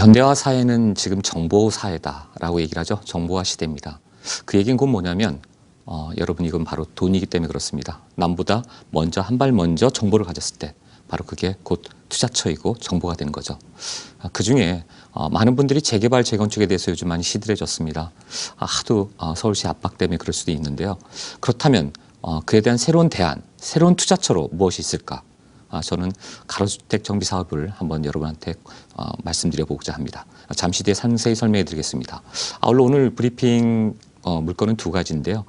현대화 사회는 지금 정보 사회다라고 얘기를 하죠. 정보화 시대입니다. 그 얘기는 곧 뭐냐면 여러분 이건 바로 돈이기 때문에 그렇습니다. 남보다 먼저 한 발 먼저 정보를 가졌을 때 바로 그게 곧 투자처이고 정보가 되는 거죠. 그중에 많은 분들이 재개발, 재건축에 대해서 요즘 많이 시들해졌습니다. 하도 서울시 압박 때문에 그럴 수도 있는데요. 그렇다면 그에 대한 새로운 대안, 새로운 투자처로 무엇이 있을까? 저는 가로주택 정비 사업을 한번 여러분한테 말씀드려보고자 합니다. 잠시 뒤에 상세히 설명해 드리겠습니다. 아울러 오늘 브리핑 물건은 두 가지인데요.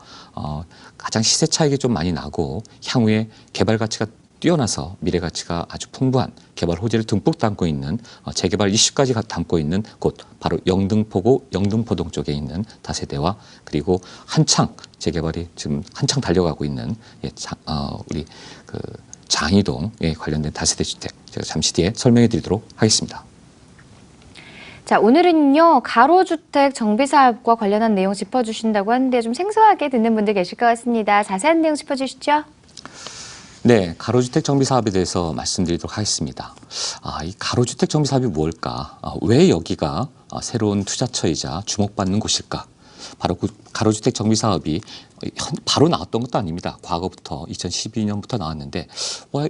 가장 시세 차익이 좀 많이 나고 향후에 개발 가치가 뛰어나서 미래 가치가 아주 풍부한 개발 호재를 듬뿍 담고 있는 재개발 이슈까지 담고 있는 곳 바로 영등포구 영등포동 쪽에 있는 다세대와 그리고 한창 재개발이 지금 한창 달려가고 있는 우리 그 장이동에 관련된 다세대 주택 제가 잠시 뒤에 설명해 드리도록 하겠습니다. 자, 오늘은요, 가로주택 정비사업과 관련한 내용 짚어주신다고 하는데 좀 생소하게 듣는 분들 계실 것 같습니다. 자세한 내용 짚어주시죠. 네, 가로주택 정비 사업에 대해서 말씀드리도록 하겠습니다. 이 가로주택 정비 사업이 뭘까? 왜 여기가 새로운 투자처이자 주목받는 곳일까? 바로 그 가로주택 정비 사업이 바로 나왔던 것도 아닙니다. 과거부터 2012년부터 나왔는데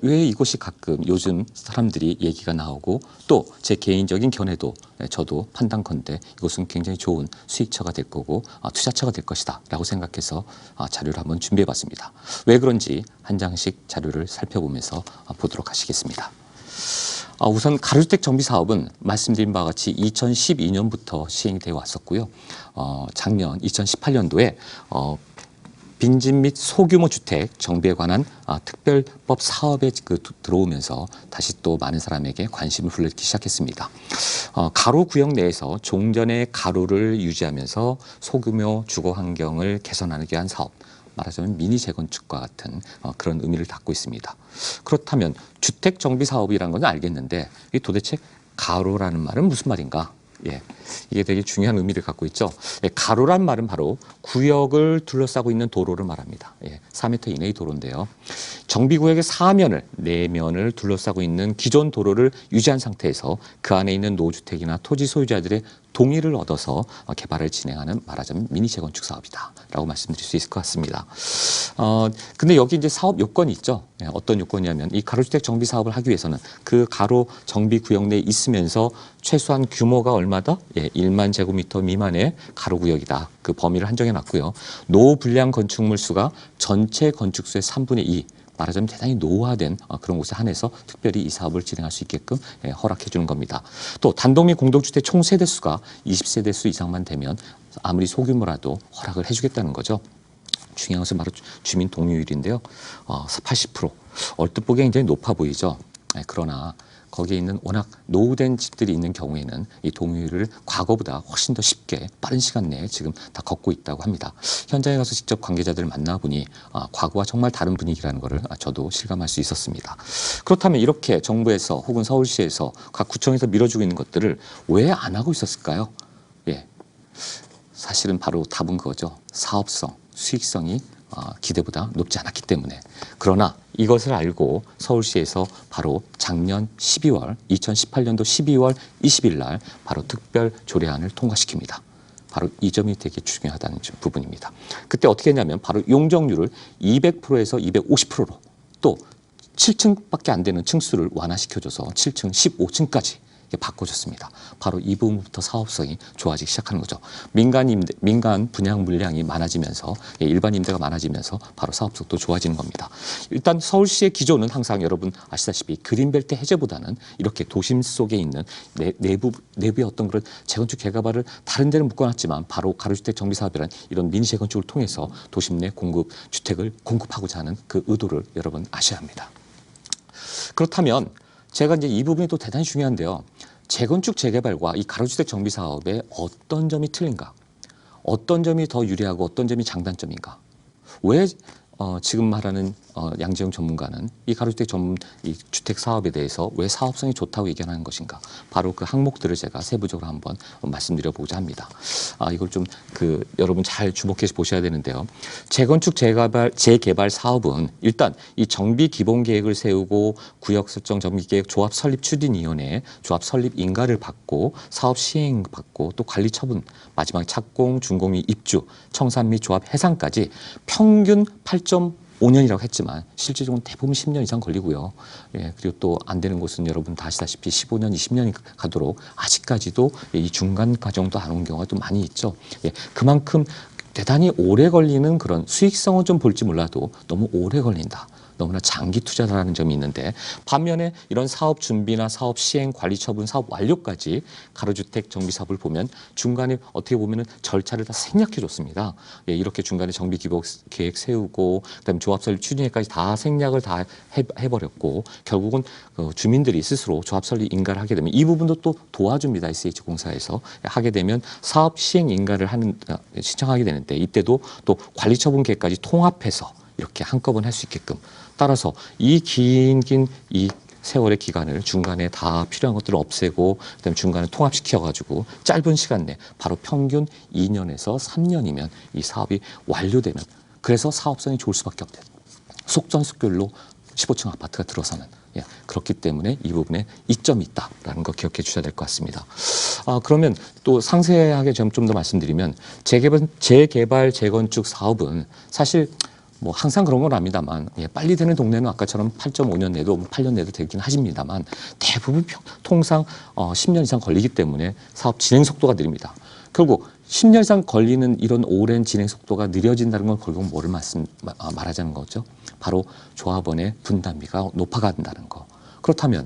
왜 이곳이 가끔 요즘 사람들이 얘기가 나오고 또 제 개인적인 견해도 저도 판단컨대 이곳은 굉장히 좋은 수익처가 될 거고 투자처가 될 것이다 라고 생각해서 자료를 한번 준비해 봤습니다. 왜 그런지 한 장씩 자료를 살펴보면서 보도록 하시겠습니다. 우선 가로주택 정비 사업은 말씀드린 바와 같이 2012년부터 시행이 되어 왔었고요. 작년 2018년도에 빈집 및 소규모 주택 정비에 관한 특별법 사업에 들어오면서 다시 또 많은 사람에게 관심을 불러일으키기 시작했습니다. 가로 구역 내에서 종전의 가로를 유지하면서 소규모 주거 환경을 개선하기 위한 사업. 말하자면 미니 재건축과 같은 그런 의미를 담고 있습니다. 그렇다면 주택 정비 사업이라는 건 알겠는데 이게 도대체 가로라는 말은 무슨 말인가? 이게 되게 중요한 의미를 갖고 있죠. 가로란 말은 바로 구역을 둘러싸고 있는 도로를 말합니다. 4m 이내의 도로인데요. 정비구역의 4면을, 4면을 둘러싸고 있는 기존 도로를 유지한 상태에서 그 안에 있는 노주택이나 토지 소유자들의 동의를 얻어서 개발을 진행하는 말하자면 미니 재건축 사업이다 라고 말씀드릴 수 있을 것 같습니다. 근데 여기 이제 사업 요건이 있죠. 어떤 요건이냐면 이 가로주택 정비 사업을 하기 위해서는 그 가로 정비 구역 내에 있으면서 최소한 규모가 얼마다? 1만 제곱미터 미만의 가로 구역이다. 그 범위를 한정해 놨고요. 노불량 건축물 수가 전체 건축수의 3분의 2. 말하자면 대단히 노후화된 그런 곳에 한해서 특별히 이 사업을 진행할 수 있게끔 허락해 주는 겁니다. 또 단독 및 공동주택 총 세대수가 20세대수 이상만 되면 아무리 소규모라도 허락을 해주겠다는 거죠. 중요한 것은 바로 주민 동의율인데요. 80%. 얼뜻 보기에 굉장히 높아 보이죠. 그러나 거기에 있는 워낙 노후된 집들이 있는 경우에는 이 동의율을 과거보다 훨씬 더 쉽게 빠른 시간 내에 지금 다 걷고 있다고 합니다. 현장에 가서 직접 관계자들을 만나보니 과거와 정말 다른 분위기라는 것을 저도 실감할 수 있었습니다. 그렇다면 이렇게 정부에서 혹은 서울시에서 각 구청에서 밀어주고 있는 것들을 왜 안 하고 있었을까요? 사실은 바로 답은 그거죠. 사업성, 수익성이 기대보다 높지 않았기 때문에. 그러나 이것을 알고 서울시에서 바로 작년 12월, 2018년도 12월 20일 날 바로 특별 조례안을 통과시킵니다. 바로 이 점이 되게 중요하다는 부분입니다. 그때 어떻게 했냐면 바로 용적률을 200%에서 250%로 또 7층밖에 안 되는 층수를 완화시켜줘서 7층, 15층까지 바꿔줬습니다. 바로 이 부분부터 사업성이 좋아지기 시작하는 거죠. 민간 분양 물량이 많아지면서 일반 임대가 많아지면서 바로 사업성도 좋아지는 겁니다. 일단 서울시의 기조는 항상 여러분 아시다시피 그린벨트 해제보다는 이렇게 도심 속에 있는 내부의 어떤 그런 재건축 개개발을 다른 데는 묶어놨지만 바로 가로주택 정비 사업이라는 이런 미니 재건축을 통해서 도심 내 주택을 공급하고자 하는 그 의도를 여러분 아셔야 합니다. 그렇다면 제가 이제 이 부분이 또 대단히 중요한데요. 재건축 재개발과 이 가로주택 정비 사업의 어떤 점이 틀린가? 어떤 점이 더 유리하고 어떤 점이 장단점인가? 왜 지금 말하는 양재용 전문가는 이 가로주택 이 주택 사업에 대해서 왜 사업성이 좋다고 얘기하는 것인가? 바로 그 항목들을 제가 세부적으로 한번 말씀드려보고자 합니다. 이걸 좀 여러분 잘 주목해서 보셔야 되는데요. 재건축 재개발 사업은 일단 이 정비 기본 계획을 세우고 구역 설정 정비 계획 조합 설립 추진위원회 조합 설립 인가를 받고 사업 시행 받고 또 관리 처분 마지막 착공 준공 및 입주 청산 및 조합 해상까지 평균 8.5년이라고 했지만 실질적으로 대부분 10년 이상 걸리고요. 예, 그리고 또 안 되는 곳은 여러분 다 아시다시피 15년, 20년이 가도록 아직까지도 이 중간 과정도 안 온 경우가 또 많이 있죠. 예, 그만큼 대단히 오래 걸리는 그런 수익성은 좀 볼지 몰라도 너무 오래 걸린다. 너무나 장기 투자라는 점이 있는데 반면에 이런 사업 준비나 사업 시행, 관리 처분, 사업 완료까지 가로주택 정비 사업을 보면 중간에 어떻게 보면은 절차를 다 생략해 줬습니다. 예, 이렇게 중간에 정비 기본 계획 세우고 그다음에 조합 설립 추진회까지 다 생략을 다 해버렸고 결국은 주민들이 스스로 조합 설립 인가를 하게 되면 이 부분도 또 도와줍니다. SH 공사에서 하게 되면 사업 시행 인가를 신청하게 되는데 이때도 또 관리 처분 계획까지 통합해서 이렇게 한꺼번에 할 수 있게끔 따라서 이 긴 이 세월의 기간을 중간에 다 필요한 것들을 없애고 그다음에 중간에 통합시켜가지고 짧은 시간 내 바로 평균 2년에서 3년이면 이 사업이 완료되는 그래서 사업성이 좋을 수밖에 없대요. 속전속결로 15층 아파트가 들어서는 그렇기 때문에 이 부분에 이점이 있다라는 거 기억해 주셔야 될 것 같습니다. 그러면 또 상세하게 좀 더 말씀드리면 재개발 재건축 사업은 사실 뭐 항상 그런 건 압니다만 빨리 되는 동네는 아까처럼 8.5년 내도 8년 내도 되긴 하십니다만 대부분 통상 10년 이상 걸리기 때문에 사업 진행 속도가 느립니다. 결국 10년 이상 걸리는 이런 오랜 진행 속도가 느려진다는 건 결국 뭐를 말하자는 거죠? 바로 조합원의 분담비가 높아간다는 거. 그렇다면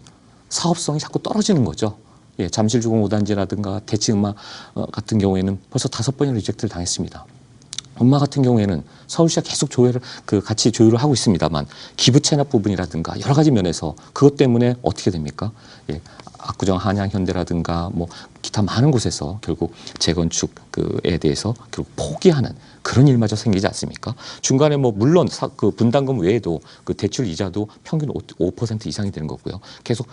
사업성이 자꾸 떨어지는 거죠. 예, 잠실주공 5단지라든가 대치음마 같은 경우에는 벌써 5번이나 리젝트를 당했습니다. 엄마 같은 경우에는 서울시가 계속 같이 조율을 하고 있습니다만 기부 체납 부분이라든가 여러 가지 면에서 그것 때문에 어떻게 됩니까? 예, 압구정 한양현대라든가 뭐 기타 많은 곳에서 결국 재건축에 대해서 결국 포기하는 그런 일마저 생기지 않습니까? 중간에 뭐 물론 그 분담금 외에도 그 대출 이자도 평균 5% 이상이 되는 거고요. 계속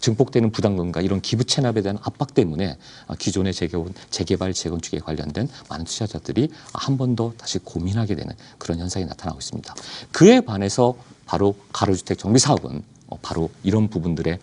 증폭되는 부담금과 이런 기부 체납에 대한 압박 때문에 기존의 재개발 재건축에 관련된 많은 투자자들이 한 번 더 다시 고민하게 되는 그런 현상이 나타나고 있습니다. 그에 반해서 바로 가로주택 정비 사업은 바로 이런 부분들의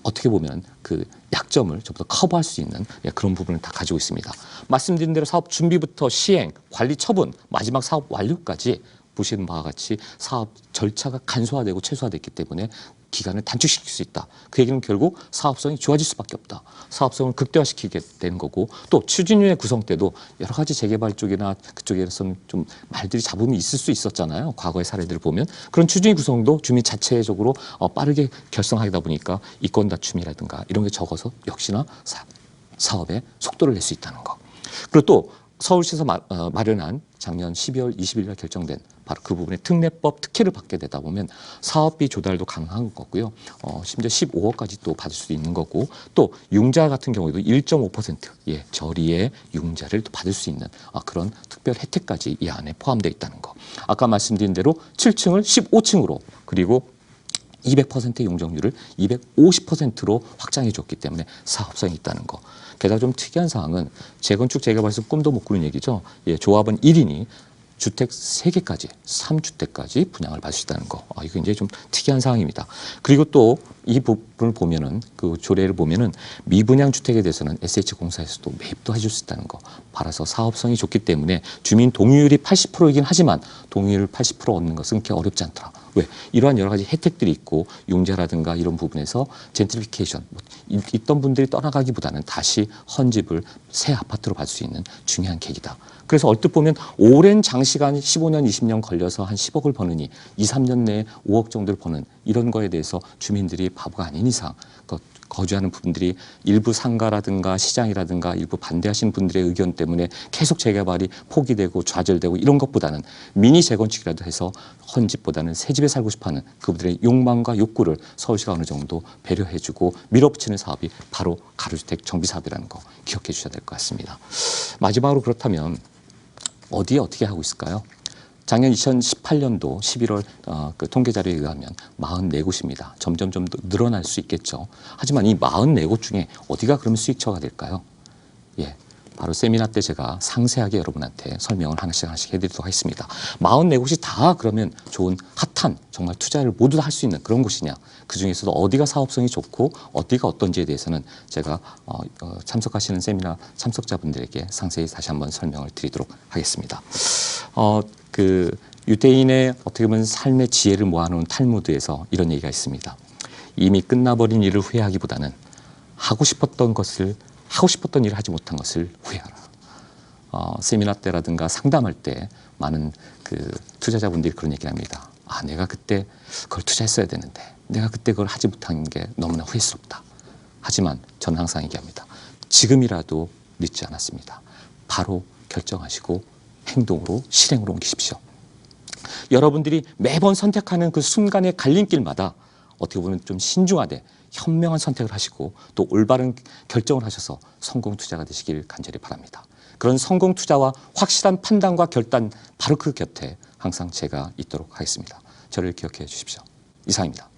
어떻게 보면 그 약점을 좀 더 커버할 수 있는 그런 부분을 다 가지고 있습니다. 말씀드린 대로 사업 준비부터 시행, 관리 처분, 마지막 사업 완료까지 보시는 바와 같이 사업 절차가 간소화되고 최소화됐기 때문에 기간을 단축시킬 수 있다. 그 얘기는 결국 사업성이 좋아질 수밖에 없다. 사업성을 극대화시키게 되는 거고 또 추진위의 구성 때도 여러 가지 재개발 쪽이나 그쪽에서는 좀 말들이 잡음이 있을 수 있었잖아요. 과거의 사례들을 보면 그런 추진위 구성도 주민 자체적으로 빠르게 결성하다 보니까 이권 다툼이라든가 이런 게 적어서 역시나 사업에 속도를 낼 수 있다는 거. 그리고 또 서울시에서 마련한 작년 12월 20일 날 결정된 바로 그 부분에 특례법 특혜를 받게 되다 보면 사업비 조달도 가능한 거고요. 심지어 15억까지 또 받을 수도 있는 거고 또 융자 같은 경우에도 1.5% 저리의 융자를 또 받을 수 있는 그런 특별 혜택까지 이 안에 포함되어 있다는 거. 아까 말씀드린 대로 7층을 15층으로 그리고 200%의 용적률을 250%로 확장해 줬기 때문에 사업성이 있다는 거. 게다가 좀 특이한 사항은 재건축 재개발에서 꿈도 못 꾸는 얘기죠. 조합원 1인이 주택 3개까지, 3주택까지 분양을 받을 수 있다는 거. 이거 굉장히 좀 특이한 사항입니다. 그리고 또 이 부분을 보면은 그 조례를 보면은 미분양 주택에 대해서는 SH공사에서도 매입도 해줄 수 있다는 거. 따라서 사업성이 좋기 때문에 주민 동의율이 80%이긴 하지만 동의율 80% 얻는 것은 그렇게 어렵지 않더라. 왜? 이러한 여러 가지 혜택들이 있고 융자라든가 이런 부분에서 젠트리피케이션 있던 분들이 떠나가기보다는 다시 헌집을 새 아파트로 받을 수 있는 중요한 계기다. 그래서 얼뜻 보면 오랜 장시간 15년, 20년 걸려서 한 10억을 버느니 2, 3년 내에 5억 정도를 버는 이런 거에 대해서 주민들이 바보가 아닌 이상 거주하는 분들이 일부 상가라든가 시장이라든가 일부 반대하시는 분들의 의견 때문에 계속 재개발이 포기되고 좌절되고 이런 것보다는 미니 재건축이라도 해서 헌집보다는 새 집에 살고 싶어하는 그분들의 욕망과 욕구를 서울시가 어느 정도 배려해주고 밀어붙이는 사업이 바로 가로주택 정비 사업이라는 거 기억해 주셔야 될 것 같습니다. 마지막으로 그렇다면 어디에 어떻게 하고 있을까요? 작년 2018년도 11월 그 통계 자료에 의하면 44곳입니다. 점점 더 늘어날 수 있겠죠. 하지만 이 44곳 중에 어디가 그러면 수익처가 될까요? 예, 바로 세미나 때 제가 상세하게 여러분한테 설명을 하나씩 해드리도록 하겠습니다. 44곳이 다 그러면 좋은 핫한 정말 투자를 모두 다 할 수 있는 그런 곳이냐? 그 중에서도 어디가 사업성이 좋고 어디가 어떤지에 대해서는 제가 참석하시는 세미나 참석자분들에게 상세히 다시 한번 설명을 드리도록 하겠습니다. 그 유대인의 어떻게 보면 삶의 지혜를 모아놓은 탈무드에서 이런 얘기가 있습니다. 이미 끝나버린 일을 후회하기보다는 하고 싶었던 일을 하지 못한 것을 후회하라. 세미나 때라든가 상담할 때 많은 그 투자자분들이 그런 얘기를 합니다. 아, 내가 그때 그걸 투자했어야 되는데 내가 그때 그걸 하지 못한 게 너무나 후회스럽다. 하지만 저는 항상 얘기합니다. 지금이라도 늦지 않았습니다. 바로 결정하시고 행동으로 실행으로 옮기십시오. 여러분들이 매번 선택하는 그 순간의 갈림길마다 어떻게 보면 좀 신중하되 현명한 선택을 하시고 또 올바른 결정을 하셔서 성공 투자가 되시길 간절히 바랍니다. 그런 성공 투자와 확실한 판단과 결단 바로 그 곁에 항상 제가 있도록 하겠습니다. 저를 기억해 주십시오. 이상입니다.